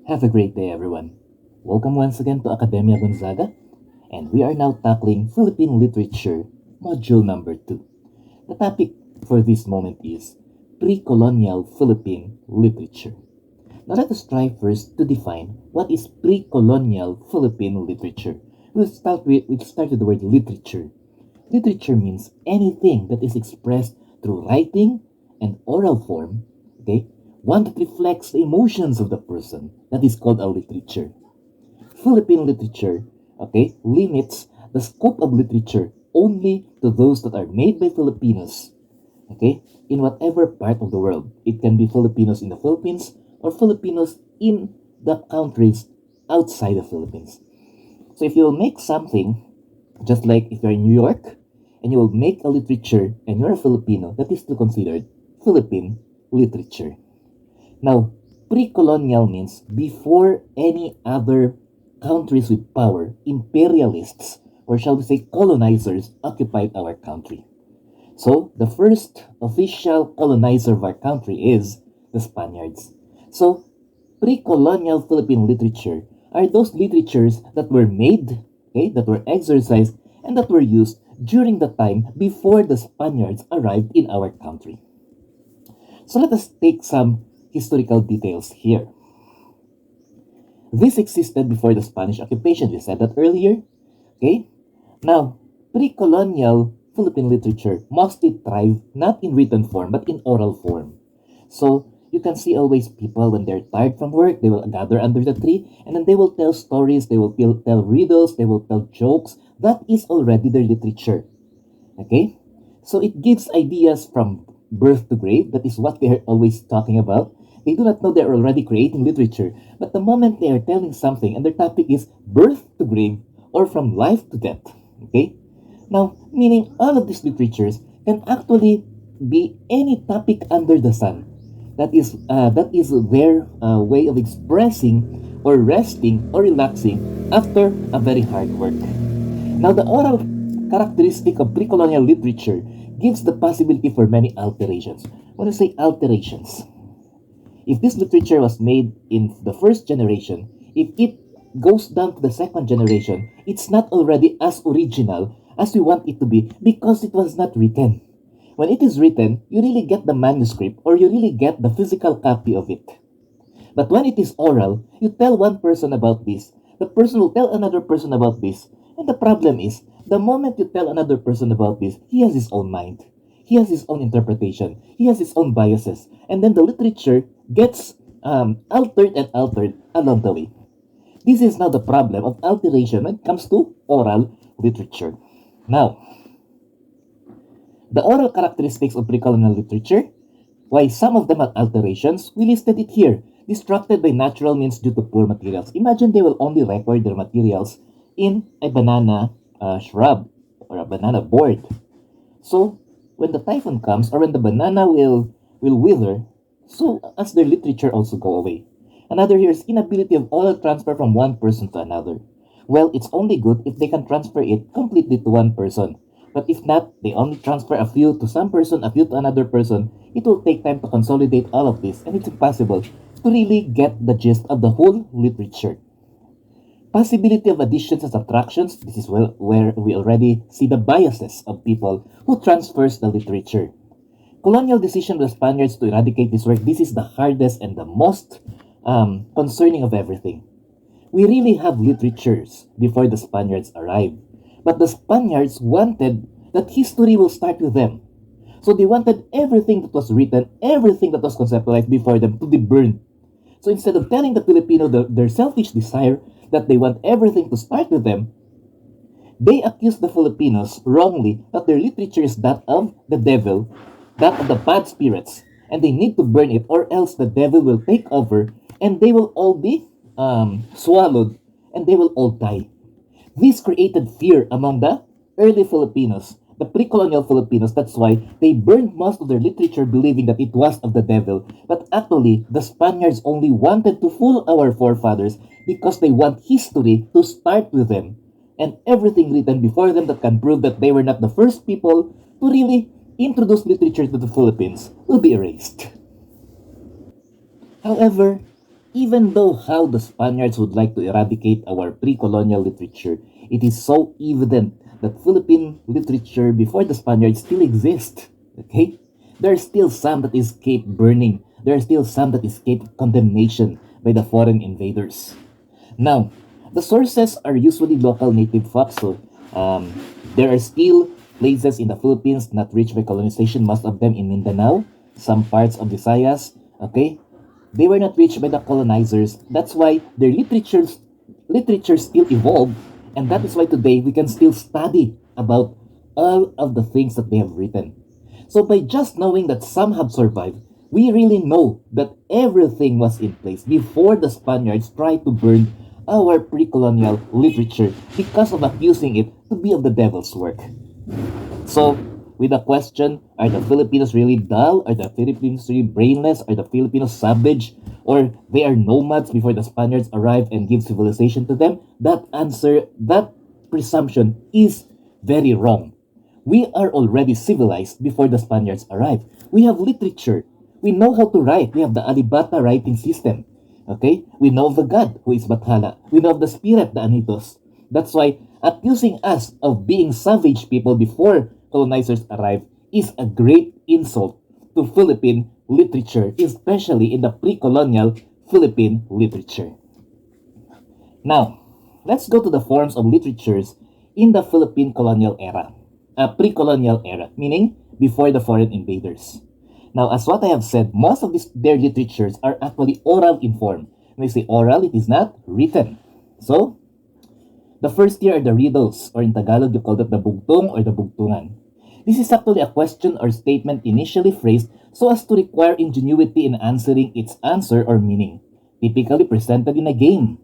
Have a great day, everyone. Welcome once again to Academia Gonzaga, and we are now tackling Philippine Literature, Module number 2. The topic for this moment is Pre-Colonial Philippine Literature. Now let us try first to define what is Pre-Colonial Philippine Literature. We'll start with the word literature. Literature means anything that is expressed through writing and oral form, okay? One that reflects the emotions of the person. That is called a literature. Philippine literature, okay, limits the scope of literature only to those that are made by Filipinos, okay, in whatever part of the world. It can be Filipinos in the Philippines or Filipinos in the countries outside the Philippines. So if you will make something, just like if you're in New York, and you will make a literature and you're a Filipino, that is still considered Philippine literature. Now, pre-colonial means before any other countries with power, imperialists, or shall we say colonizers, occupied our country. So, the first official colonizer of our country is the Spaniards. So, pre-colonial Philippine literature are those literatures that were made, okay, that were exercised, and that were used during the time before the Spaniards arrived in our country. So let us take some historical details here. This existed before the Spanish occupation. We said that earlier. Okay? Now, pre-colonial Philippine literature mostly thrived not in written form but in oral form. So, you can see always people when they're tired from work, they will gather under the tree and then they will tell stories, they will tell riddles, they will tell jokes. That is already their literature. Okay? So it gives ideas from birth to grave. That is what they're always talking about. They do not know they're already creating literature. But the moment they are telling something and their topic is birth to grave or from life to death. Okay? Now, meaning all of these literatures can actually be any topic under the sun. That is their way of expressing or resting or relaxing after a very hard work. Now, the oral characteristic of pre-colonial literature gives the possibility for many alterations. When I say alterations, if this literature was made in the first generation, if it goes down to the second generation, it's not already as original as we want it to be because it was not written. When it is written, you really get the manuscript or you really get the physical copy of it. But when it is oral, you tell one person about this, the person will tell another person about this, and the problem is, the moment you tell another person about this, he has his own mind. He has his own interpretation. He has his own biases. And then the literature gets altered and altered along the way. This is now the problem of alteration when it comes to oral literature. Now, the oral characteristics of pre-colonial literature, why some of them are alterations, we listed it here. Distracted by natural means due to poor materials. Imagine they will only record their materials in a banana shrub or a banana board. So, when the typhoon comes or when the banana will wither, so as their literature also go away. Another here is inability of oral transfer from one person to another. Well, it's only good if they can transfer it completely to one person. But if not, they only transfer a few to some person, a few to another person. It will take time to consolidate all of this, and it's impossible to really get the gist of the whole literature. Possibility of additions and subtractions. This is where we already see the biases of people who transfers the literature. Colonial decision of the Spaniards to eradicate this work. This is the hardest and the most concerning of everything. We really have literatures before the Spaniards arrived. But the Spaniards wanted that history will start with them. So they wanted everything that was written, everything that was conceptualized before them to be burned. So instead of telling the Filipino their selfish desire that they want everything to start with them, they accused the Filipinos wrongly that their literature is that of the devil, that of the bad spirits, and they need to burn it or else the devil will take over and they will all be swallowed and they will all die. This created fear among the early Filipinos, the pre-colonial Filipinos. That's why they burned most of their literature believing that it was of the devil. But actually, the Spaniards only wanted to fool our forefathers because they want history to start with them. And everything written before them that can prove that they were not the first people to really introduce literature to the Philippines will be erased. However, Even though how the Spaniards would like to eradicate our pre-colonial literature, it is so evident that Philippine literature before the Spaniards still exists. Okay? There are still some that escape burning. There are still some that escape condemnation by the foreign invaders. Now, the sources are usually local native folks. So, there are still places in the Philippines not reached by colonization, most of them in Mindanao, some parts of Visayas. Okay, they were not reached by the colonizers. That's why their literature still evolved, and that is why today we can still study about all of the things that they have written. So by just knowing that some have survived, we really know that everything was in place before the Spaniards tried to burn our pre-colonial literature because of accusing it to be of the devil's work. So, with the question, are the Filipinos really dull? Are the Filipinos really brainless? Are the Filipinos savage? Or they are nomads before the Spaniards arrive and give civilization to them? That presumption is very wrong. We are already civilized before the Spaniards arrive. We have literature. We know how to write. We have the Alibata writing system. Okay? We know of the God who is Bathala. We know of the spirit, the Anitos. That's why accusing us of being savage people before colonizers arrived is a great insult to Philippine literature, especially in the pre-colonial Philippine literature. Now, let's go to the forms of literatures in the Philippine colonial era, pre-colonial era, meaning before the foreign invaders. Now, as what I have said, most of their literatures are actually oral in form. When I say oral, it is not written. So, the first tier are the riddles, or in Tagalog, you call that the bugtong or the bugtungan. This is actually a question or statement initially phrased so as to require ingenuity in answering its answer or meaning, typically presented in a game.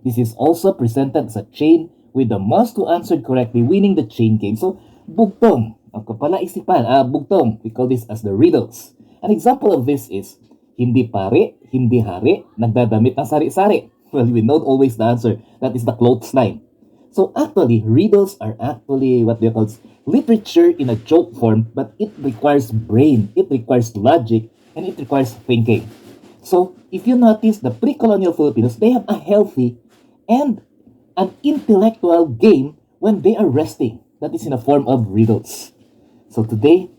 This is also presented as a chain with the most who answered correctly winning the chain game. So, bugtong, ang kapalaisipan, bugtong, we call this as the riddles. An example of this is, hindi pare, hindi hari, nagdadamit ng sari-sari. Well, we know always the answer. That is the clothesline. So actually, riddles are actually what they call literature in a joke form, but it requires brain, it requires logic, and it requires thinking. So if you notice, the pre-colonial Filipinos, they have a healthy and an intellectual game when they are resting. That is in a form of riddles. So today,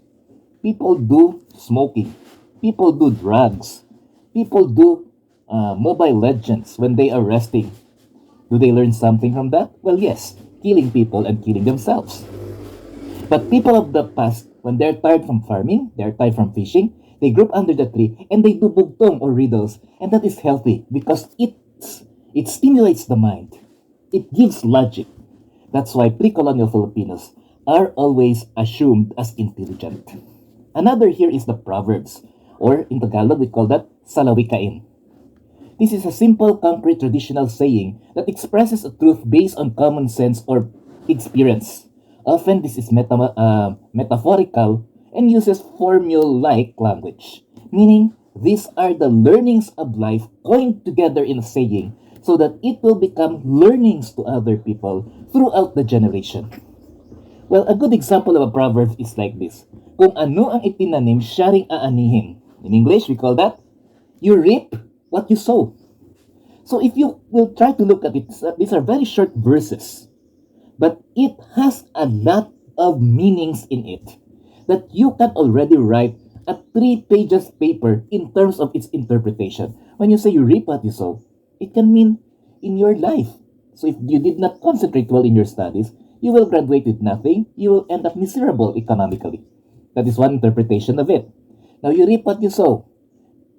people do smoking, people do drugs, people do Mobile Legends when they are resting. Do they learn something from that? Well, yes, killing people and killing themselves. But people of the past, when they're tired from farming, they're tired from fishing, they group under the tree and they do bugtong or riddles, and that is healthy because it stimulates the mind. It gives logic. That's why pre-colonial Filipinos are always assumed as intelligent. Another here is the proverbs, or in Tagalog we call that salawikain. This is a simple, concrete, traditional saying that expresses a truth based on common sense or experience. Often this is metaphorical and uses formula-like language, meaning these are the learnings of life coined together in a saying so that it will become learnings to other people throughout the generation. Well, a good example of a proverb is like this. Kung ano ang itinanim, siya ring aanihin. In English, we call that, you reap what you sow. So if you will try to look at it, these are very short verses, but it has a lot of meanings in it that you can already write a 3 pages paper in terms of its interpretation. When you say you reap what you sow, it can mean in your life. So if you did not concentrate well in your studies, you will graduate with nothing. You will end up miserable economically. That is one interpretation of it. Now you reap what you sow.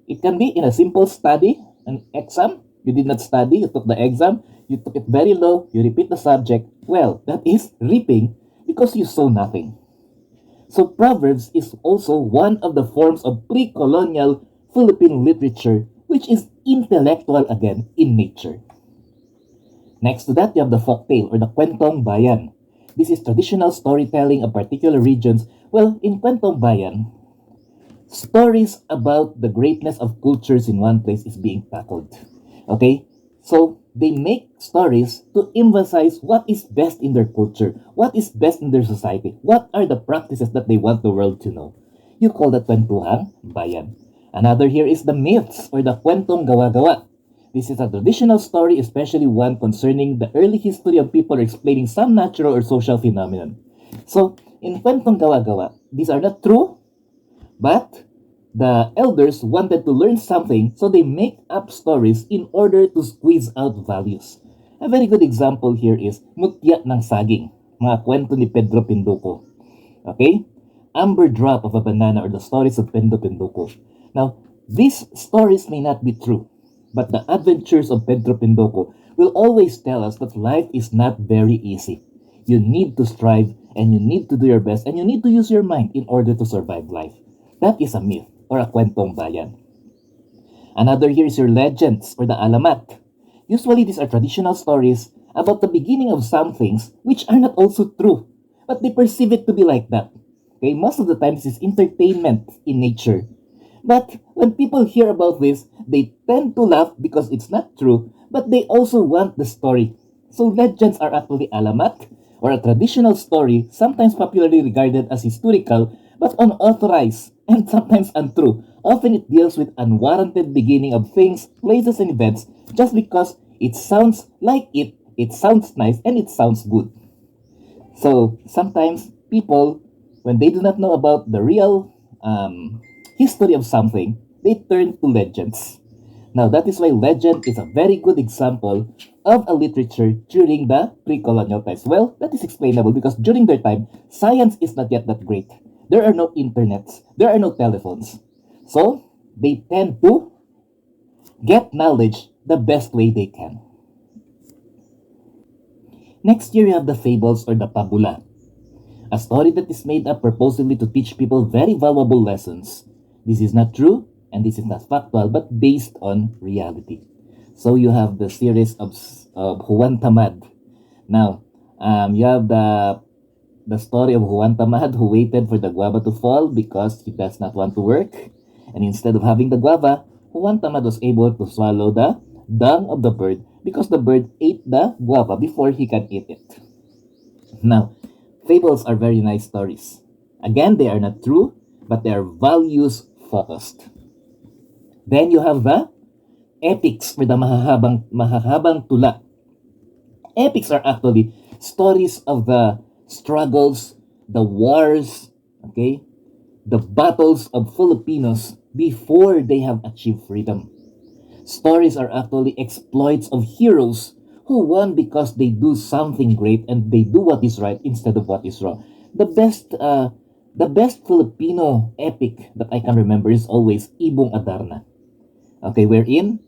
It can be in a simple study, an exam. You did not study, you took the exam, you took it very low, you repeat the subject. Well, that is reaping because you sow nothing. So Proverbs is also one of the forms of pre-colonial Philippine literature, which is intellectual again in nature. Next to that, you have the folktale or the kwentong bayan. This is traditional storytelling of particular regions. Well, in kwentong bayan, stories about the greatness of cultures in one place is being tackled. Okay? So, they make stories to emphasize what is best in their culture, what is best in their society, what are the practices that they want the world to know. You call that kwentuhang bayan. Another here is the myths or the kwentong gawa-gawa. This is a traditional story, especially one concerning the early history of people explaining some natural or social phenomenon. So, in kwentong gawa-gawa, these are not true, but the elders wanted to learn something, so they make up stories in order to squeeze out values. A very good example here is Mutya ng Saging, mga kwento ni Pedro Pinduco. Okay? Amber Drop of a Banana, or the stories of Pedro Pinduco. Now, these stories may not be true, but the adventures of Pedro Pinduco will always tell us that life is not very easy. You need to strive, and you need to do your best, and you need to use your mind in order to survive life. That is a myth, or a kwentong bayan. Another here is your legends, or the alamat. Usually these are traditional stories about the beginning of some things which are not also true, but they perceive it to be like that. Okay, most of the times it's entertainment in nature. But when people hear about this, they tend to laugh because it's not true, but they also want the story. So legends are actually alamat, or a traditional story, sometimes popularly regarded as historical, but unauthorized and sometimes untrue. Often it deals with unwarranted beginning of things, places, and events just because it sounds like it sounds nice, and it sounds good. So sometimes people, when they do not know about the real history of something, they turn to legends. Now, that is why legend is a very good example of a literature during the pre-colonial times. Well, that is explainable because during their time, science is not yet that great. There are no internets, there are no telephones. So, they tend to get knowledge the best way they can. Next year, you have the fables, or the pabula, a story that is made up purposely to teach people very valuable lessons. This is not true, and this is not factual, but based on reality. So you have the series of Juan Tamad. Now, you have the story of Juan Tamad, who waited for the guava to fall because he does not want to work. And instead of having the guava, Juan Tamad was able to swallow the dung of the bird because the bird ate the guava before he can eat it. Now, fables are very nice stories. Again, they are not true, but they are values focused. Then you have the epics, or the mahahabang tula. Epics are actually stories of the struggles, the wars, okay, the battles of Filipinos before they have achieved freedom. Stories are actually exploits of heroes who won because they do something great and they do what is right instead of what is wrong. The best Filipino epic that I can remember is always Ibong Adarna. Okay, wherein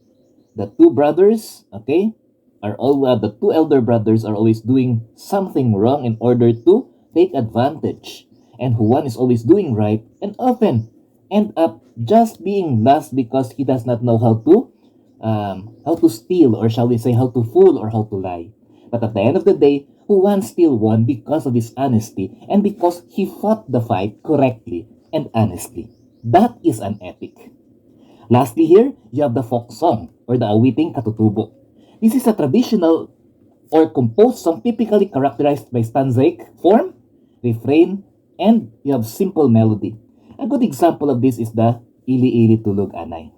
the two brothers, okay, are all the two elder brothers are always doing something wrong in order to take advantage, and one is always doing right and often end up just being lost because he does not know how to steal, or shall we say how to fool or how to lie. But at the end of the day, Juan still won because of his honesty and because he fought the fight correctly and honestly. That is an epic. Lastly here, you have the folk song, or the awiting katutubo. This is a traditional or composed song typically characterized by stanzaic form, refrain, and you have simple melody. A good example of this is the Ili Ili Tulog Anay.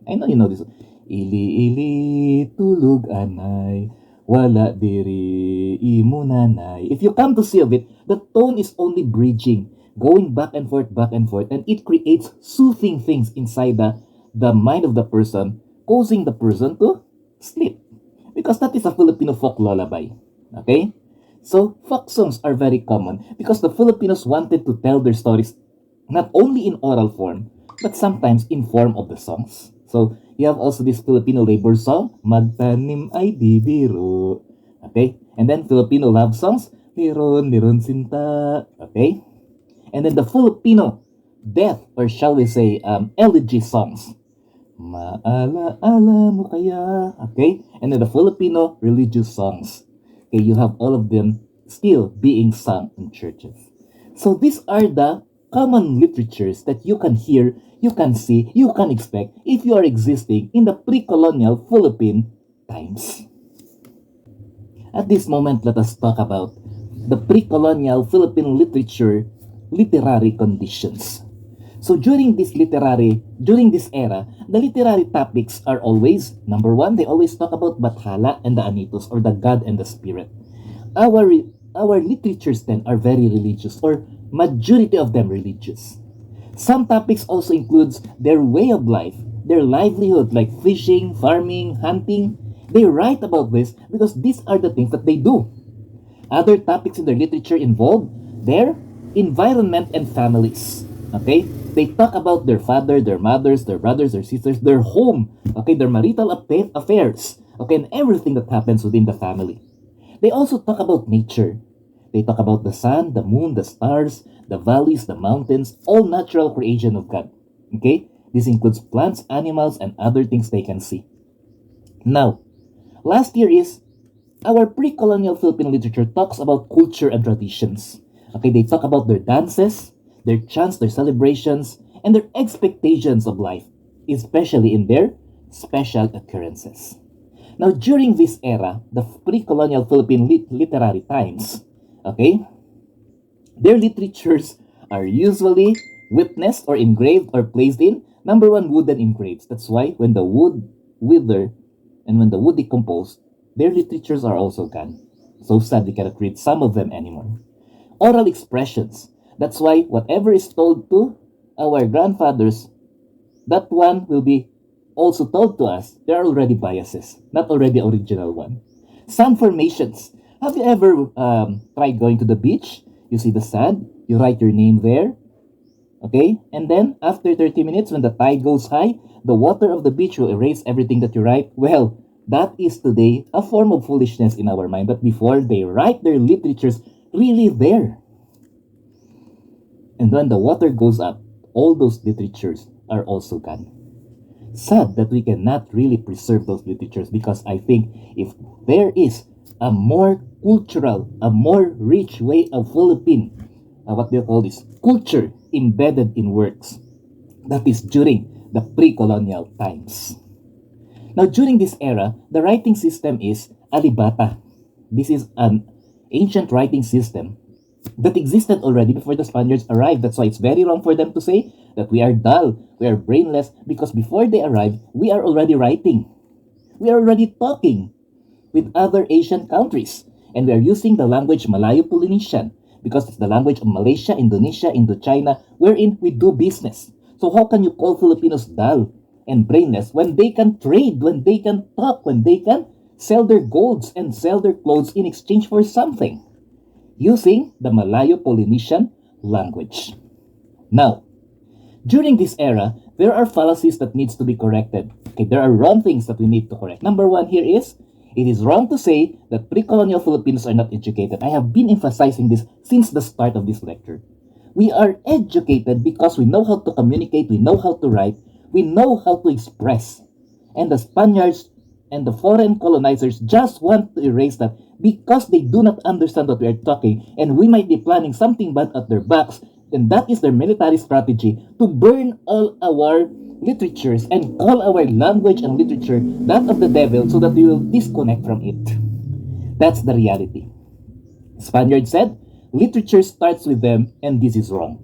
I know you know this. Ili Ili Tulog Anay, wala diri imo nanay. If you come to see of it, the tone is only bridging, going back and forth, and it creates soothing things inside the mind of the person, causing the person to sleep. Because that is a Filipino folk lullaby. Okay? So, folk songs are very common because the Filipinos wanted to tell their stories not only in oral form, but sometimes in form of the songs. So, you have also this Filipino labor song, Magtanim ay di biro. Okay? And then Filipino love songs, Liron, Liron Sinta. Okay? And then the Filipino death, or shall we say, elegy songs, Maala-ala mo kaya. Okay? And then the Filipino religious songs. Okay, you have all of them still being sung in churches. So these are the common literatures that you can hear, you can see, you can expect if you are existing in the pre-colonial Philippine times. At this moment, let us talk about the pre-colonial Philippine literature literary conditions. So during this era, the literary topics are always, number one, they always talk about Bathala and the Anitos, or the God and the Spirit. Our, our literatures then are very religious, or majority of them religious. Some topics also includes their way of life, their livelihood, like fishing, farming, hunting. They write about this because these are the things that they do. Other topics in their literature involve their environment and families. Okay? They talk about their father, their mothers, their brothers, their sisters, their home, okay, their marital affairs, okay, and everything that happens within the family. They also talk about nature. They talk about the sun, the moon, the stars, the valleys, the mountains, all natural creation of God. Okay? This includes plants, animals, and other things they can see. Now, last year is our pre-colonial Philippine literature talks about culture and traditions. Okay, they talk about their dances, their chants, their celebrations, and their expectations of life, especially in their special occurrences. Now, during this era, the pre-colonial Philippine literary times, okay, their literatures are usually witnessed or engraved or placed in, number one, wooden engraves. That's why when the wood wither and when the wood decompose, their literatures are also gone. So sad we cannot read some of them anymore. Oral expressions. That's why whatever is told to our grandfathers, that one will be also told to us. There are already biases, not already original one. Sand formations. Have you ever tried going to the beach? You see the sand, you write your name there, okay? And then after 30 minutes, when the tide goes high, the water of the beach will erase everything that you write. Well, that is today a form of foolishness in our mind. But before, they write their literatures really there. And when the water goes up, all those literatures are also gone. Sad that we cannot really preserve those literatures, because I think if there is a more cultural, a more rich way of Philippine, what they call this, culture embedded in works, that is during the pre-colonial times. Now, during this era, the writing system is alibata. This is an ancient writing system that existed already before the Spaniards arrived. That's why it's very wrong for them to say that we are dull, we are brainless, because before they arrived, we are already writing. We are already talking with other Asian countries. And we are using the language Malayo-Polynesian because it's the language of Malaysia, Indonesia, Indochina, wherein we do business. So how can you call Filipinos dull and brainless when they can trade, when they can talk, when they can sell their golds and sell their clothes in exchange for something, using the Malayo-Polynesian language? Now, during this era, there are fallacies that needs to be corrected. Okay, there are wrong things that we need to correct. Number one here is, it is wrong to say that pre-colonial Filipinos are not educated. I have been emphasizing this since the start of this lecture. We are educated because we know how to communicate, we know how to write, we know how to express. And the Spaniards and the foreign colonizers just want to erase that because they do not understand what we are talking, and we might be planning something bad at their backs. And that is their military strategy, to burn all our literatures and call our language and literature that of the devil, so that we will disconnect from it. That's the reality. Spaniards said, literature starts with them, and this is wrong.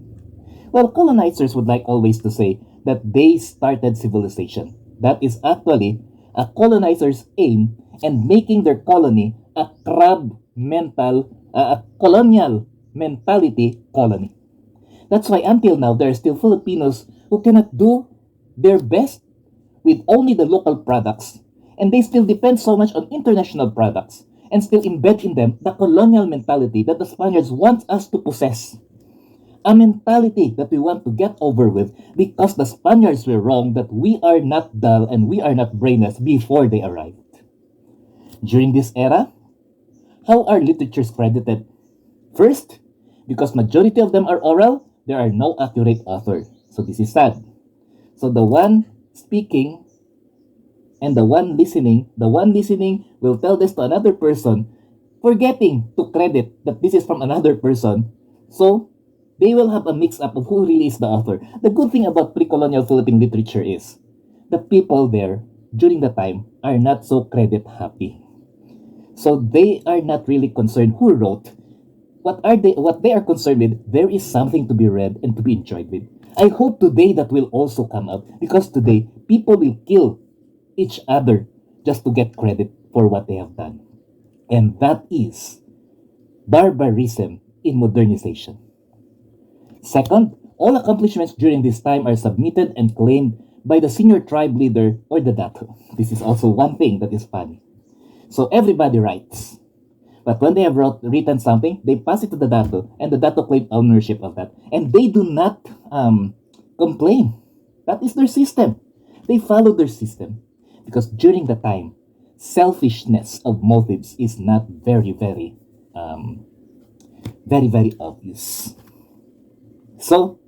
Well, colonizers would like always to say that they started civilization. That is actually a colonizer's aim, and making their colony a colonial mentality colony. That's why until now, there are still Filipinos who cannot do their best with only the local products. And they still depend so much on international products and still embed in them the colonial mentality that the Spaniards want us to possess. A mentality that we want to get over with because the Spaniards were wrong, that we are not dull and we are not brainless before they arrived. During this era, how are literatures credited? First, because majority of them are oral, there are no accurate author. So this is sad. So the one speaking and the one listening will tell this to another person, forgetting to credit that this is from another person. So they will have a mix-up of who really is the author. The good thing about pre-colonial Philippine literature is the people there during the time are not so credit happy. So they are not really concerned who wrote. What they are concerned with, there is something to be read and to be enjoyed with. I hope today that will also come up because today people will kill each other just to get credit for what they have done. And that is barbarism in modernization. Second, all accomplishments during this time are submitted and claimed by the senior tribe leader or the dato. This is also one thing that is funny. So everybody writes. But when they have written something, they pass it to the dato, and the dato claim ownership of that. And they do not complain. That is their system. They follow their system. Because during the time, selfishness of motives is not very obvious. So,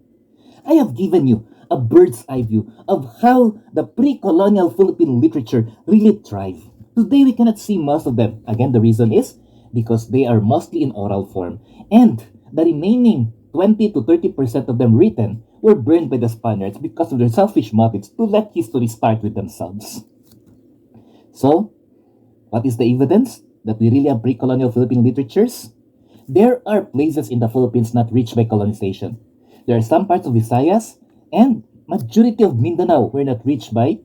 I have given you a bird's eye view of how the pre-colonial Philippine literature really thrived. Today, we cannot see most of them. Again, the reason is because they are mostly in oral form. And the remaining 20 to 30% of them written were burned by the Spaniards because of their selfish motives to let history start with themselves. So, what is the evidence that we really have pre-colonial Philippine literatures? There are places in the Philippines not reached by colonization. There are some parts of Visayas and majority of Mindanao were not reached by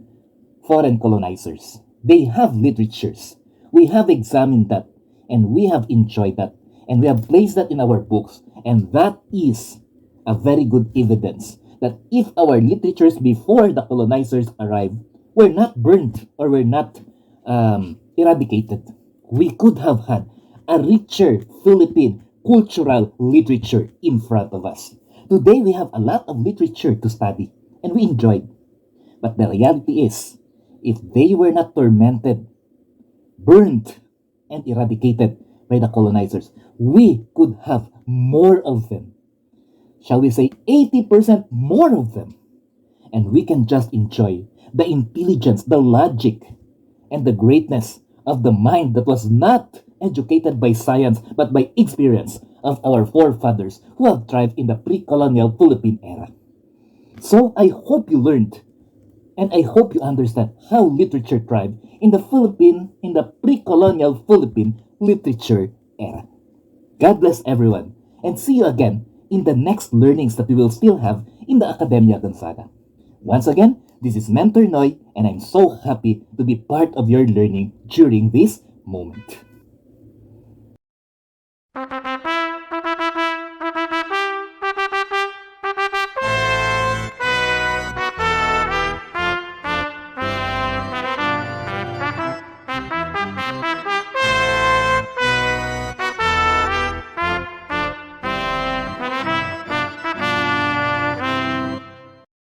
foreign colonizers. They have literatures. We have examined that and we have enjoyed that and we have placed that in our books, and that is a very good evidence that if our literatures before the colonizers arrived were not burned or were not eradicated, we could have had a richer Philippine cultural literature in front of us. Today we have a lot of literature to study and we enjoyed. But the reality is, if they were not tormented, burned, and eradicated by the colonizers, we could have more of them. Shall we say 80% more of them? And we can just enjoy the intelligence, the logic, and the greatness of the mind that was not educated by science but by experience of our forefathers who have thrived in the pre-colonial Philippine era. So I hope you learned and I hope you understand how literature thrived in the pre-colonial Philippine literature era. God bless everyone and see you again in the next learnings that we will still have in the Academia Gonzaga. Once again, this is Mentor Noy and I'm so happy to be part of your learning during this moment.